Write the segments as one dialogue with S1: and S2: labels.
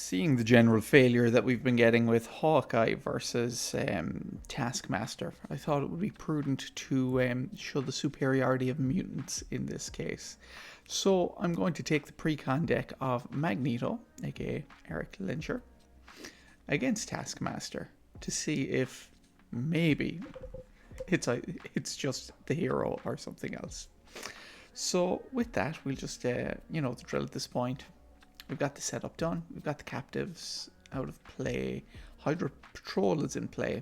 S1: Seeing the general failure that we've been getting with Hawkeye versus Taskmaster, I thought it would be prudent to show the superiority of mutants in this case. So I'm going to take the pre-con deck of Magneto, aka Eric Lyncher, against Taskmaster to see if maybe it's just the hero or something else. So with that, we'll just the drill at this point. We've got the setup done. We've got the captives out of play. Hydra Patrol is in play.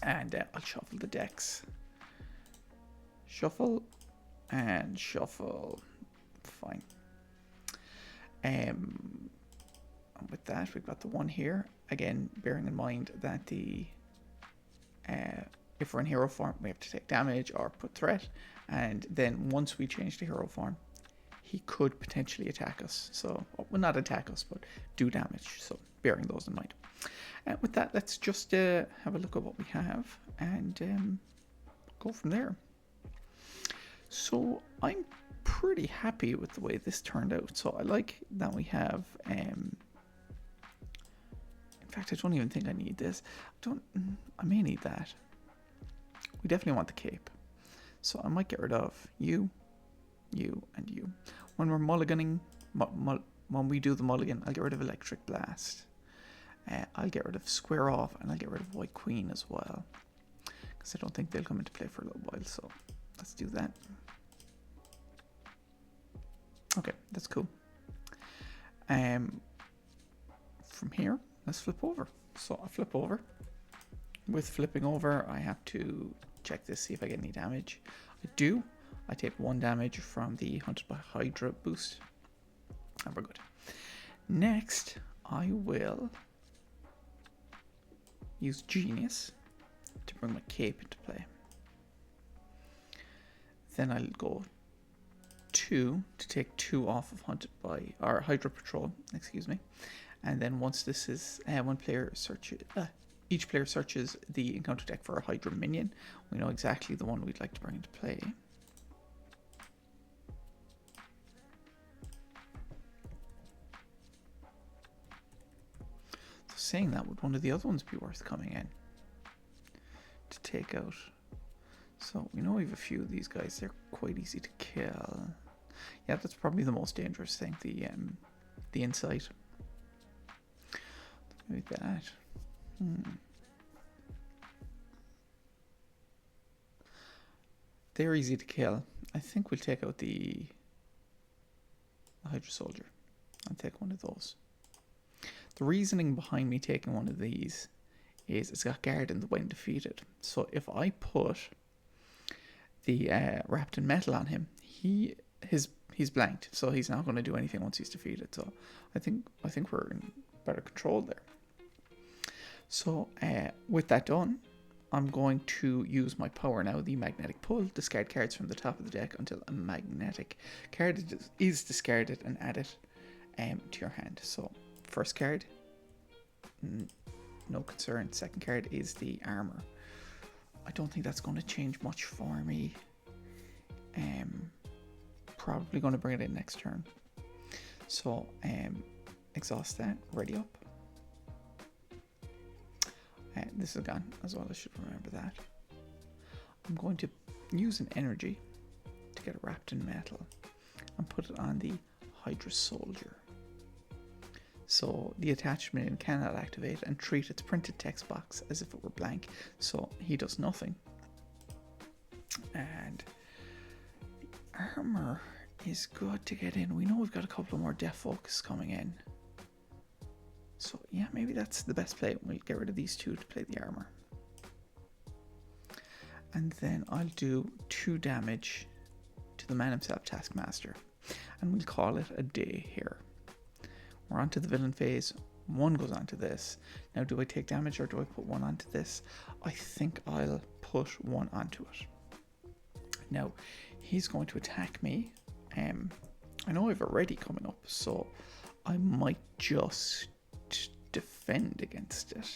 S1: And I'll shuffle the decks. Shuffle and shuffle. Fine. And with that, we've got the one here. Again, bearing in mind that the if we're in hero form, we have to take damage or put threat. And then once we change to hero form, he could potentially attack us. So, well, not attack us, but do damage. So, bearing those in mind. And with that, let's just have a look at what we have and go from there. So, I'm pretty happy with the way this turned out. So, I like that we have... in fact, I don't even think I need this. I may need that. We definitely want the cape. So, I might get rid of you, and you. When we're mulliganing, when we do the mulligan, I'll get rid of Electric Blast. I'll get rid of Square Off, and I'll get rid of White Queen as well. Because I don't think they'll come into play for a little while, so let's do that. Okay, that's cool. From here, let's flip over. So I flip over. With flipping over, I have to check this, see if I get any damage. I do. I take 1 damage from the Hunted by Hydra boost. And we're good. Next, I will use Genius to bring my cape into play. Then I'll go 2 to take 2 off of Hunted by, or Hydra Patrol, excuse me. And then once this is, each player searches the encounter deck for a Hydra minion. We know exactly the one we'd like to bring into play. Saying that, would one of the other ones be worth coming in to take out? So we know we have a few of these guys. They're quite easy to kill. Yeah, that's probably the most dangerous thing. The insight. Maybe that. They're easy to kill. I think we'll take out the Hydra Soldier. I'll take one of those. The reasoning behind me taking one of these is it's got guard in the when defeated. So if I put the wrapped in metal on him, he's blanked, so he's not going to do anything once he's defeated. So I think we're in better control there. So with that done, I'm going to use my power now, the magnetic pull. Discard cards from the top of the deck until a magnetic card is discarded and add it to your hand. So first card, no concern. Second card is the armor. I don't think that's going to change much for me. Probably going to bring it in next turn. So exhaust that, ready up. This is gone as well, I should remember that. I'm going to use an energy to get it wrapped in metal and put it on the Hydra Soldier. So the attachment cannot activate and treat its printed text box as if it were blank. So he does nothing. And the armor is good to get in. We know we've got a couple of more Death Focus coming in. So yeah, maybe that's the best play. We'll get rid of these 2 to play the armor. And then I'll do 2 damage to the man himself, Taskmaster. And we'll call it a day here. We're onto the villain phase. 1 goes onto this. Now, do I take damage or do I put 1 onto this? I think I'll put 1 onto it. Now, he's going to attack me. I know I have a ready coming up, so I might just defend against it.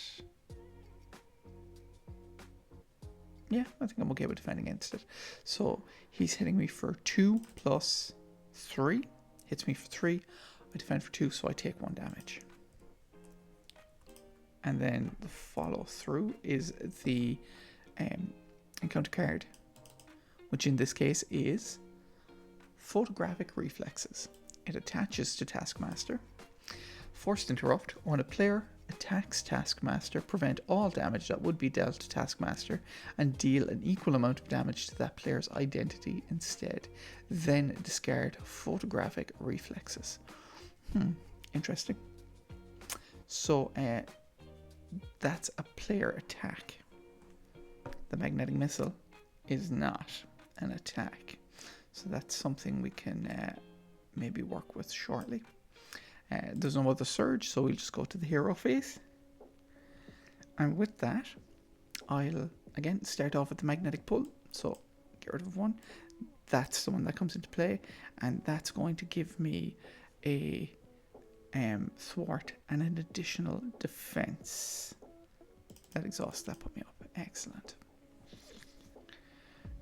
S1: Yeah, I think I'm okay with defending against it. So he's hitting me for 2 plus 3. Hits me for 3. I defend for 2, so I take 1 damage. and then the follow through is the encounter card, which in this case is photographic reflexes. It attaches to Taskmaster. Forced interrupt. When a player attacks Taskmaster, prevent all damage that would be dealt to Taskmaster and deal an equal amount of damage to that player's identity instead. Then discard photographic reflexes. Interesting. So that's a player attack. The magnetic missile is not an attack. So that's something we can maybe work with shortly. There's no other surge, so we'll just go to the hero phase. And with that, I'll again start off with the magnetic pull. So get rid of one. That's the one that comes into play, and that's going to give me a thwart and an additional defense. That exhaust, that put me up. Excellent.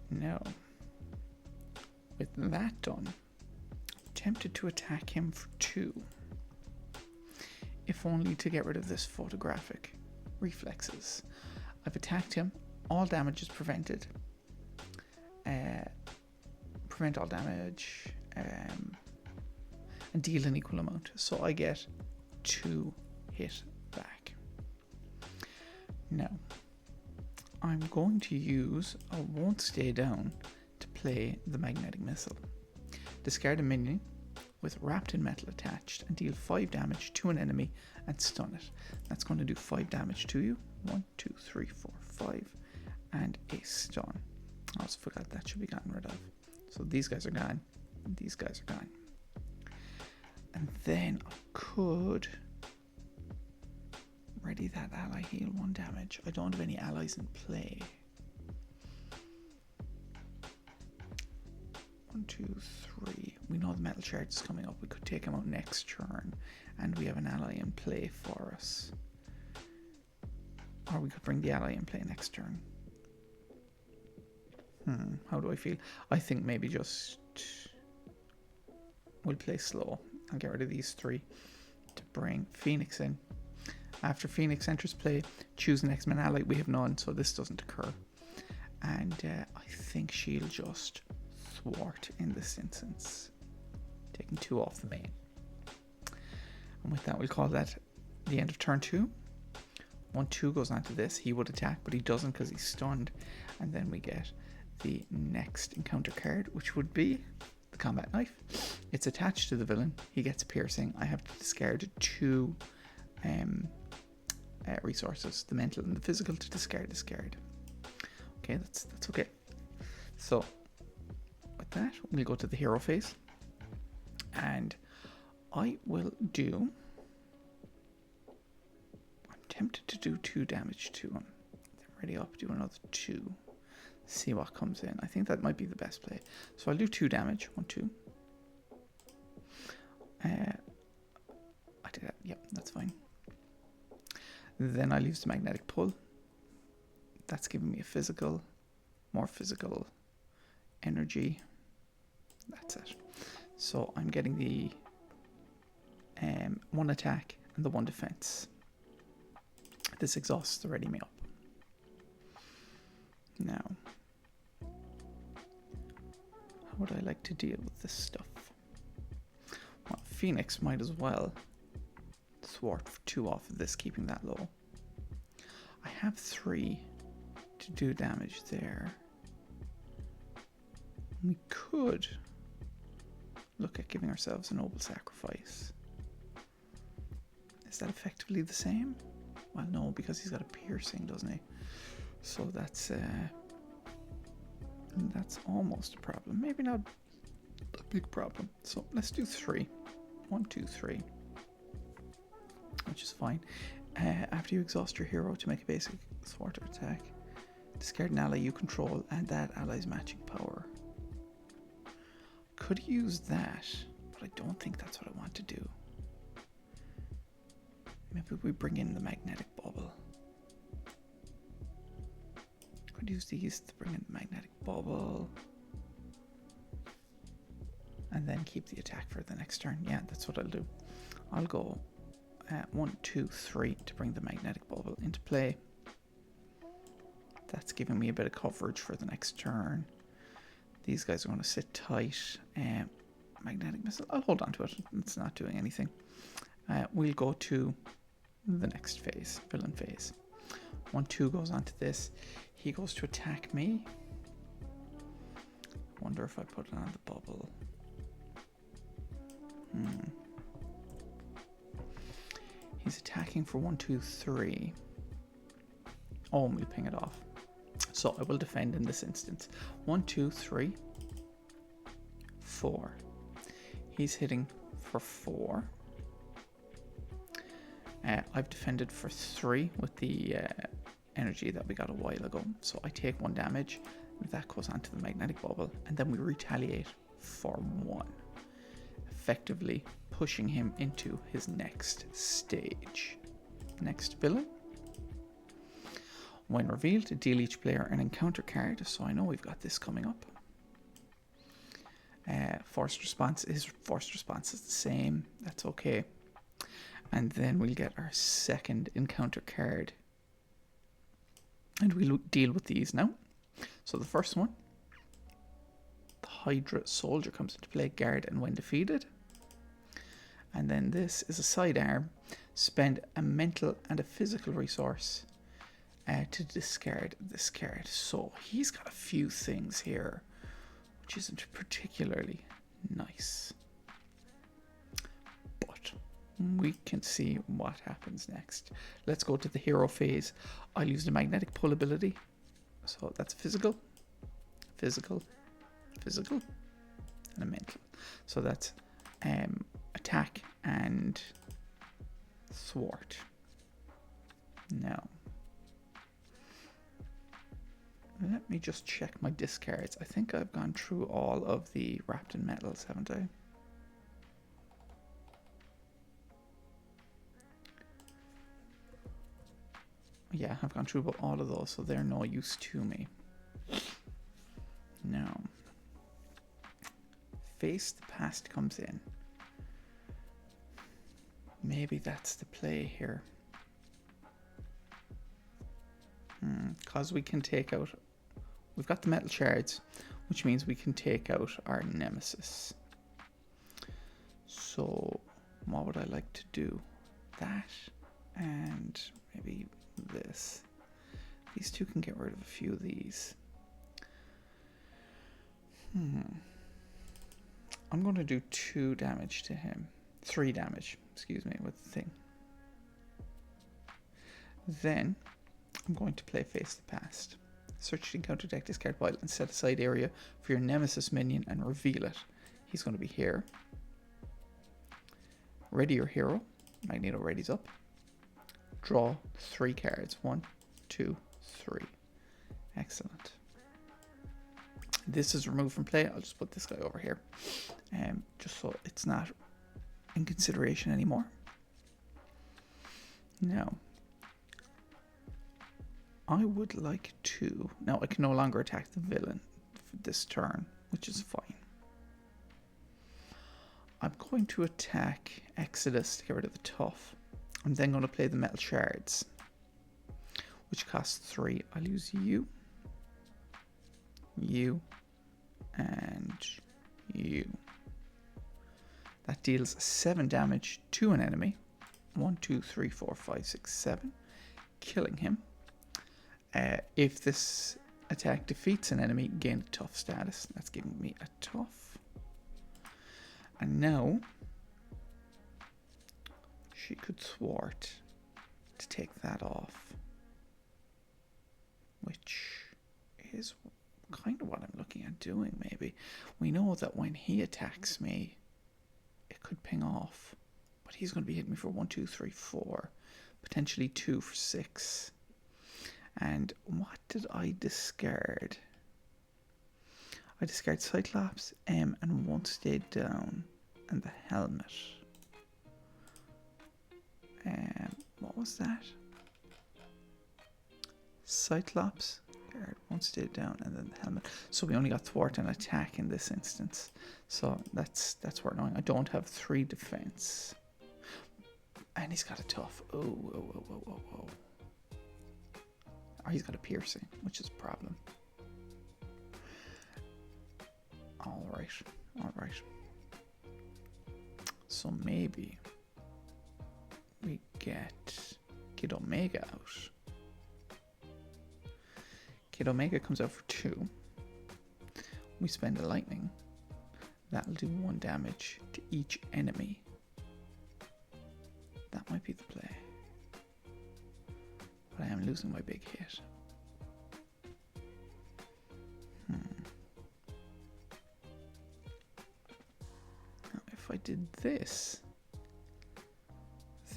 S1: Now, with that done, I'm tempted to attack him for 2. If only to get rid of this photographic reflexes. I've attacked him. All damage is prevented. Prevent all damage. And deal an equal amount. So I get 2 hit back. Now, I'm going to use a won't stay down to play the magnetic missile. Discard a minion with wrapped in metal attached and deal 5 damage to an enemy and stun it. That's going to do 5 damage to you. 1, 2, 3, 4, 5, and a stun. I also forgot that should be gotten rid of. So these guys are gone, and these guys are gone. And then I could ready that ally, heal 1 damage. I don't have any allies in play. 1, 2, 3. We know the metal charge is coming up. We could take him out next turn, and we have an ally in play for us. Or we could bring the ally in play next turn. How do I feel? I think maybe just we'll play slow. I'll get rid of these 3 to bring Phoenix in. After Phoenix enters play, choose an X-Men ally. We have none, so this doesn't occur. And I think she'll just thwart in this instance, taking 2 off the main. And with that, we'll call that the end of turn 2. 1, 2 goes on to this. He would attack, but he doesn't because he's stunned. And then we get the next encounter card, which would be the combat knife. It's attached to the villain. He gets piercing. I have to discard 2 resources, the mental and the physical, to discard. Okay, that's okay. So with that, we'll go to the hero phase, and I will do. I'm tempted to do 2 damage to him. Ready up, do another 2. See what comes in. I think that might be the best play. So I'll do 2 damage. 1, 2. I did that. Yep, that's fine. Then I'll use the magnetic pull. That's giving me a physical, more physical energy. That's it. So I'm getting the 1 attack and the 1 defense. This exhausts the ready me up. Now, how would I like to deal with this stuff? Well, Phoenix might as well thwart 2 off of this, keeping that low. I have 3 to do damage there. We could look at giving ourselves a noble sacrifice. Is that effectively the same? Well, no, because he's got a piercing, doesn't he? So that's almost a problem. Maybe not a big problem. So let's do 3. 1, 2, 3. Which is fine. After you exhaust your hero to make a basic thwart attack, discard an ally you control and that ally's matching power. Could use that, but I don't think that's what I want to do. Maybe we bring in the magnetic bubble. Could use these to bring in the magnetic bubble. And then keep the attack for the next turn. Yeah, that's what I'll do. I'll go 1, 2, 3 to bring the magnetic bubble into play. That's giving me a bit of coverage for the next turn. These guys are going to sit tight. Magnetic missile, I'll hold on to it. It's not doing anything. We'll go to the next phase, villain phase. 1, 2 goes on to this. He goes to attack me. Wonder if I put it on the bubble. He's attacking for 1, 2, 3. Oh, and we'll ping it off. So I will defend in this instance. 1, 2, 3, 4. He's hitting for 4. I've defended for 3 with the energy that we got a while ago. So I take 1 damage. That goes onto the magnetic bubble. And then we retaliate for 1. Effectively pushing him into his next stage. Next villain. When revealed, deal each player an encounter card. So I know we've got this coming up. Forced response. His forced response is the same. That's okay. And then we'll get our second encounter card. And we'll deal with these now. So the first one. The Hydra soldier comes into play. Guard and when defeated. And then this is a sidearm. Spend a mental and a physical resource to discard this card. So he's got a few things here, which isn't particularly nice. But we can see what happens next. Let's go to the hero phase. I'll use the magnetic pull ability. So that's physical, physical, physical, and a mental. So that's attack and thwart. Now, let me just check my discards. I think I've gone through all of the wrapped in metals, haven't I? Yeah, I've gone through all of those, so they're no use to me. Now, face the past comes in. Maybe that's the play here. Because we can take out... We've got the metal shards, which means we can take out our nemesis. So, what would I like to do? That, and maybe this. These two can get rid of a few of these. I'm going to do 2 damage to him. 3 damage, excuse me, with the thing. Then, I'm going to play Face the Past. Search the encounter deck, discard pile, and set aside area for your nemesis minion and reveal it. He's going to be here. Ready your hero. Magneto readies up. Draw 3 cards. 1, 2, 3. Excellent. This is removed from play. I'll just put this guy over here. Just so it's not in consideration anymore. Now, I would like to... Now, I can no longer attack the villain for this turn, which is fine. I'm going to attack Exodus to get rid of the tough. I'm then going to play the metal shards, which costs 3. I'll use you, and you. That deals 7 damage to an enemy. 1, 2, 3, 4, 5, 6, 7. Killing him. If this attack defeats an enemy, gain a tough status. That's giving me a tough. And now, she could thwart to take that off. Which is kind of what I'm looking at doing, maybe. We know that when he attacks me, it could ping off. But he's going to be hitting me for 1, 2, 3, 4. Potentially 2 for 6. And what did I discard? I discard Cyclops, M, and won't stay down, and the helmet. What was that? Cyclops, guard, won't stay down, and then the helmet. So we only got thwart and attack in this instance. So that's where annoying. I don't have 3 defense. And he's got a tough. Oh. Or he's got a piercing, which is a problem. Alright. So maybe we get Kid Omega out. Kid Omega comes out for 2. We spend a lightning. That'll do 1 damage to each enemy. That might be the play. But I am losing my big hit. Now, if I did this,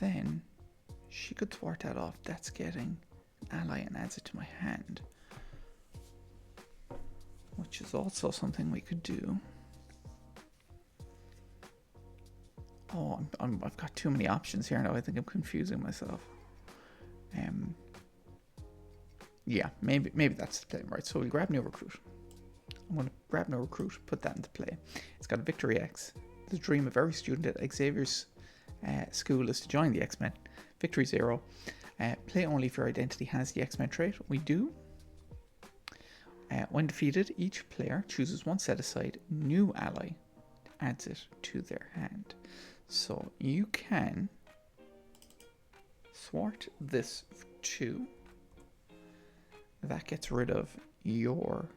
S1: then she could thwart that off. That's getting an ally and adds it to my hand. Which is also something we could do. Oh, I've got too many options here now. I think I'm confusing myself. Yeah, maybe that's the play, right? So we'll grab new recruit. I'm going to grab new recruit, put that into play. It's got a Victory X. The dream of every student at Xavier's school is to join the X-Men. Victory 0. Play only if your identity has the X-Men trait. We do. When defeated, each player chooses 1 set-aside new ally, adds it to their hand. So you can thwart this for 2. That gets rid of your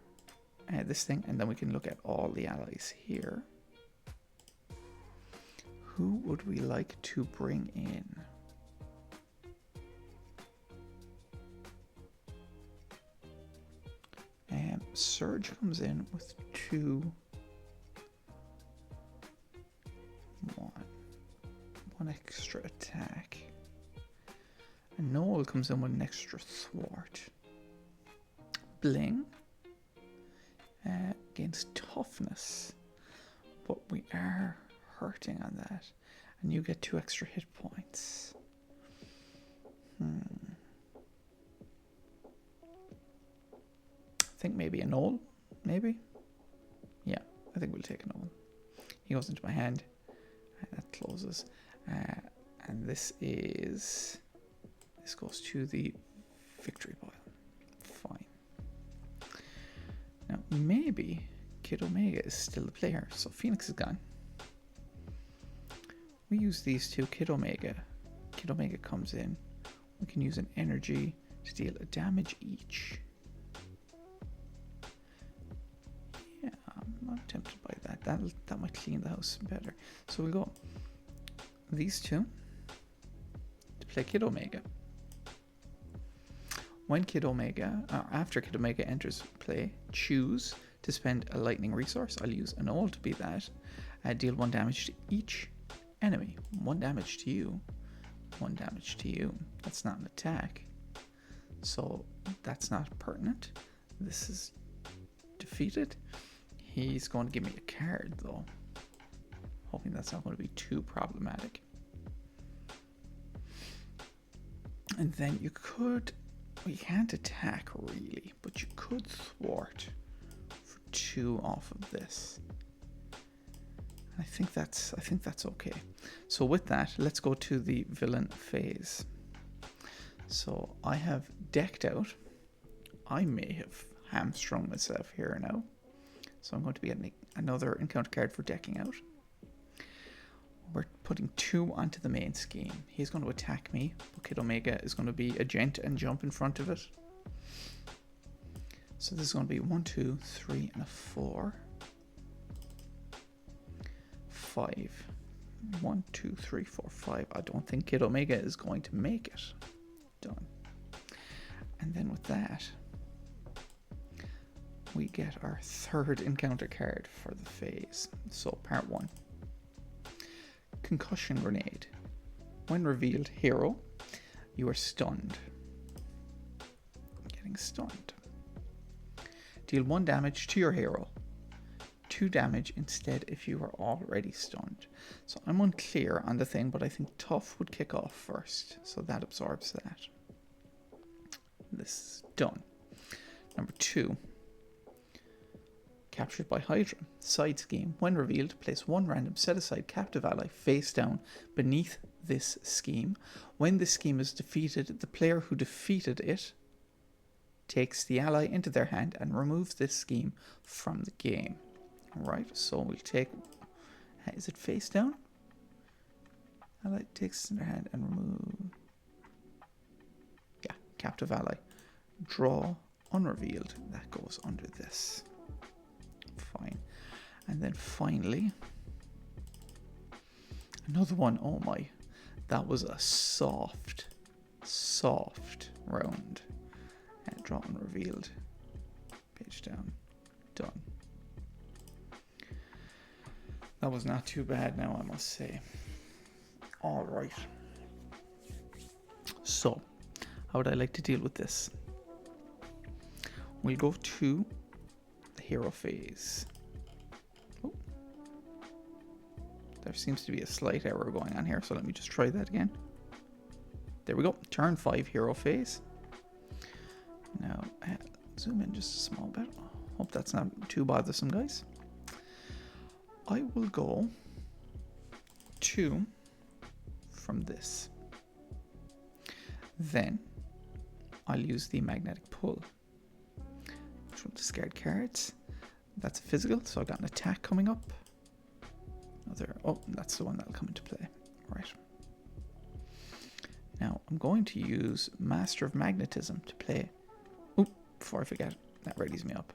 S1: this thing, and then we can look at all the allies here. Who would we like to bring in? Surge comes in with 2. 1 extra attack. And Noel comes in with an extra thwart. Bling gains toughness, but we are hurting on that. And you get 2 extra hit points. I think maybe a Noel, maybe? Yeah, I think we'll take a Noel. He goes into my hand, and that closes. And this goes to the victory pile. Fine. Now, maybe Kid Omega is still the player, so Phoenix is gone. We use these 2, Kid Omega. Kid Omega comes in. We can use an energy to deal a damage each. Yeah, I'm tempted by that. That might clean the house better. So we'll go these 2 to play Kid Omega. When Kid Omega, after Kid Omega enters play, choose to spend a lightning resource. I'll use an all to be that. Deal 1 damage to each enemy. 1 damage to you. 1 damage to you. That's not an attack. So that's not pertinent. This is defeated. He's going to give me a card though. Hoping that's not going to be too problematic. And then you could, well, you can't attack really, but you could thwart for 2 off of this. I think that's okay. So with that, let's go to the villain phase. So I have decked out. I may have hamstrung myself here now. So I'm going to be getting another encounter card for decking out. We're putting 2 onto the main scheme. He's going to attack me, but Kid Omega is going to be a gent and jump in front of it. So this is going to be 1, 2, 3, and a 4. 5. 1, 2, 3, 4, 5. I don't think Kid Omega is going to make it. Done. And then with that, we get our 3rd encounter card for the phase. So part 1. Concussion Grenade. When revealed hero, you are stunned. Getting stunned. Deal 1 damage to your hero. 2 damage instead if you are already stunned. So I'm unclear on the thing, but I think Tough would kick off first. So that absorbs that. This is done. Number 2. Captured by Hydra. Side scheme. When revealed, place 1 random set-aside captive ally face down beneath this scheme. When this scheme is defeated, the player who defeated it takes the ally into their hand and removes this scheme from the game. Alright, so we'll take... Is it face down? Ally takes in their hand and remove... Yeah, captive ally. Draw unrevealed. That goes under this. Fine. And then finally... Another one. Oh my. That was a soft round. And draw unrevealed. Page down. Done. That was not too bad now, I must say. Alright. So, how would I like to deal with this? We'll go to the hero phase. Oh. There seems to be a slight error going on here, so let me just try that again. There we go. Turn 5 hero phase. Now, zoom in just a small bit. Hope that's not too bothersome, guys. I will go 2 from this. Then I'll use the magnetic pull, which will discard cards. That's a physical, so I've got an attack coming up. Another, oh, that's the one that'll come into play. Right. Now I'm going to use Master of Magnetism to play. Oh, before I forget, that readies me up.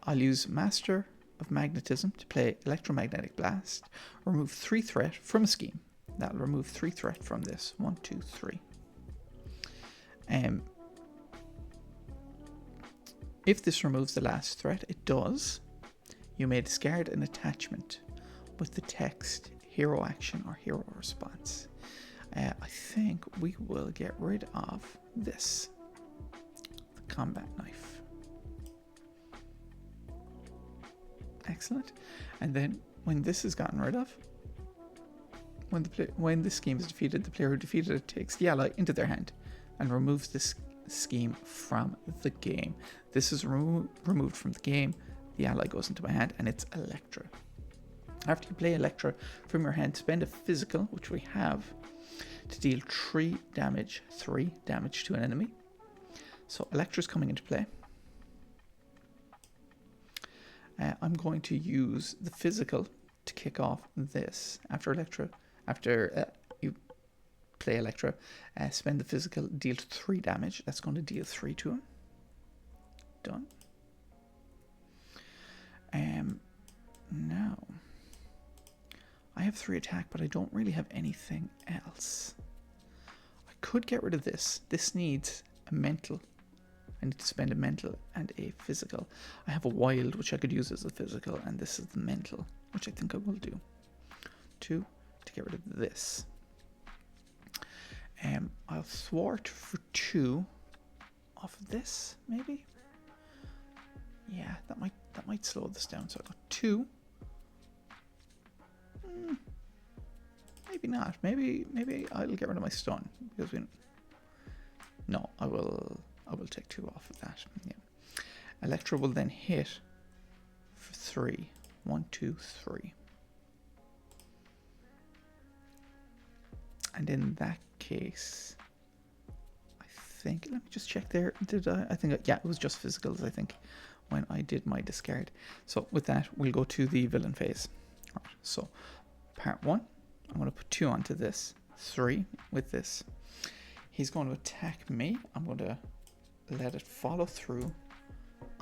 S1: I'll use Master of Magnetism to play Electromagnetic Blast. Remove 3 threat from a scheme. That'll remove 3 threat from this. 1, 2, 3. If this removes the last threat, it does. You may discard an attachment with the text hero action or hero response. I think we will get rid of this. The combat knife. Excellent. And then when this is gotten rid of, when the scheme is defeated, the player who defeated it takes the ally into their hand and removes this scheme from the game. This is removed from the game. The ally goes into my hand and it's Electra. After you play Electra from your hand, spend a physical, which we have, to deal 3 damage to an enemy. So Electra's coming into play. I'm going to use the physical to kick off this. After you play Electra, spend the physical, deal 3 damage. That's going to deal 3 to him. Done. Now, I have 3 attack, but I don't really have anything else. I could get rid of this. This needs a mental. I need to spend a mental and a physical. I have a wild, which I could use as a physical, and this is the mental, which I think I will do. 2 to get rid of this. I'll thwart for 2 off of this, maybe. Yeah, that might slow this down. So I got 2. Maybe not. Maybe I'll get rid of my stun because no, I will take 2 off of that. Yeah. Electra will then hit for 3. 1, 2, 3. And in that case, I think, let me just check there. Yeah, it was just physicals, I think, when I did my discard. So with that, we'll go to the villain phase. All right, so part 1, I'm going to put 2 onto this, 3 with this. He's going to attack me. I'm going to let it follow through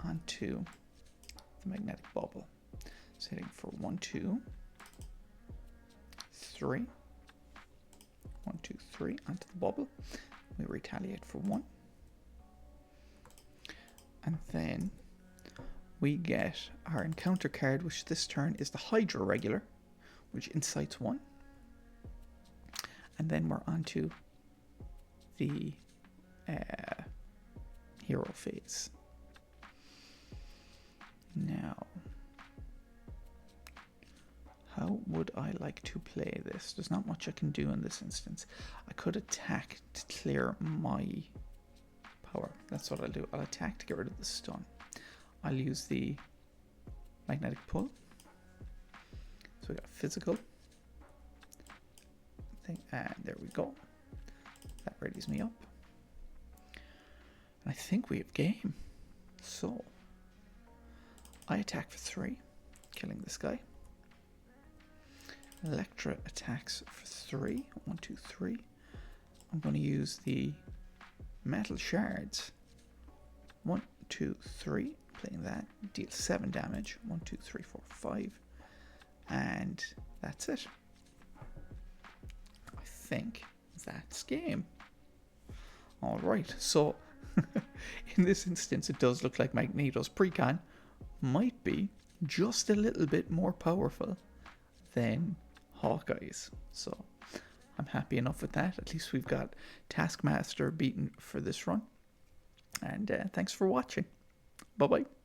S1: onto the magnetic bubble. So hitting for 1, 2, 3. 1, 2, 3 onto the bubble. We retaliate for 1. And then we get our encounter card, which this turn is the Hydra regular, which incites 1. And then we're onto the hero phase. Now, how would I like to play this? There's not much I can do in this instance. I could attack to clear my power. That's what I'll do. I'll attack to get rid of the stun. I'll use the magnetic pull. So we got physical, something. And there we go. That readies me up. And I think we have game. So, I attack for 3, killing this guy. Electra attacks for 3. 1, 2, 3. I'm going to use the metal shards. 1, 2, 3. Playing that. Deal 7 damage. 1, 2, 3, 4, 5. And that's it. I think that's game. Alright, so in this instance it does look like Magneto's precon might be just a little bit more powerful than Hawkeye's. So I'm happy enough with that. At least we've got Taskmaster beaten for this run. And thanks for watching. Bye bye.